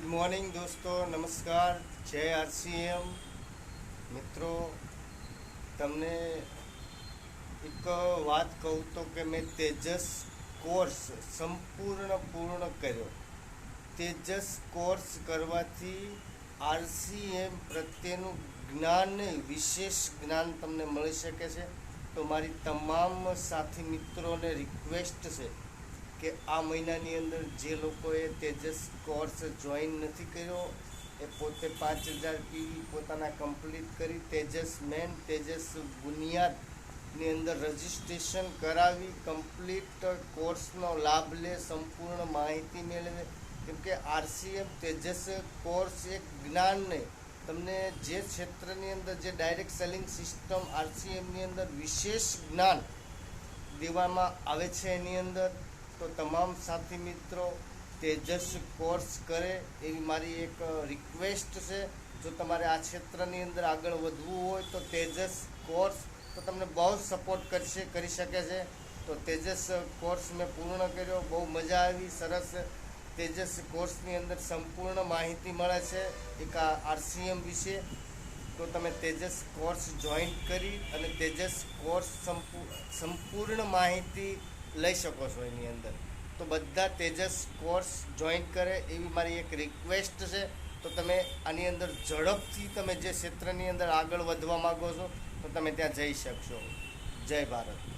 Morning દોસ્તો, નમસ્કાર. જય આરસીએમ. મિત્રો, તમને એક વાત કહું તો કે મેં તેજસ કોર્સ સંપૂર્ણ પૂર્ણ કર્યો. તેજસ કોર્સ કરવાથી આરસીએમ પ્રત્યેનું જ્ઞાન, વિશેષ જ્ઞાન તમને મળી શકે છે. તો મારી તમામ સાથી મિત્રોને રિક્વેસ્ટ છે કે આ મહિનાની અંદર જે લોકોએ તેજસ કોર્સ જોઈન નથી કર્યો એ પોતે 5000 ફી પોતાના કમ્પ્લીટ કરી તેજસ મેન, તેજસ બુનિયાદની અંદર રજિસ્ટ્રેશન કરાવી કમ્પ્લીટ કોર્સનો લાભ લે, સંપૂર્ણ માહિતી મેળવે. કેમ કે આરસીએમ તેજસ કોર્સ એક જ્ઞાન નહીં, તમને જે ક્ષેત્રની અંદર જે ડાયરેક્ટ સેલિંગ સિસ્ટમ આરસીએમની અંદર વિશેષ જ્ઞાન દેવામાં આવે છે એની અંદર. તો તમામ સાથી મિત્રો તેજસ કોર્સ કરે એવી મારી એક રિક્વેસ્ટ છે. જો તમારે આ ક્ષેત્રની અંદર આગળ વધવું હોય તો તેજસ કોર્સ તો તમને બહુ સપોર્ટ કરી શકે છે. તો તેજસ કોર્સ મેં પૂર્ણ કર્યો, બહુ મજા આવી, સરસ. તેજસ કોર્સની અંદર સંપૂર્ણ માહિતી મળે છે એક આરસીએમ વિશે. તો તમે તેજસ કોર્સ જોઈન કરી અને તેજસ કોર્સ સંપૂર્ણ માહિતી લઈ શકો છો એની અંદર. તો બધા તેજસ કોર્સ જોઈન કરે એવી મારી એક રિક્વેસ્ટ છે. તો તમે આની અંદર ઝડપથી તમે જે ક્ષેત્રની અંદર આગળ વધવા માગો છો તો તમે ત્યાં જઈ શકશો. જય ભારત.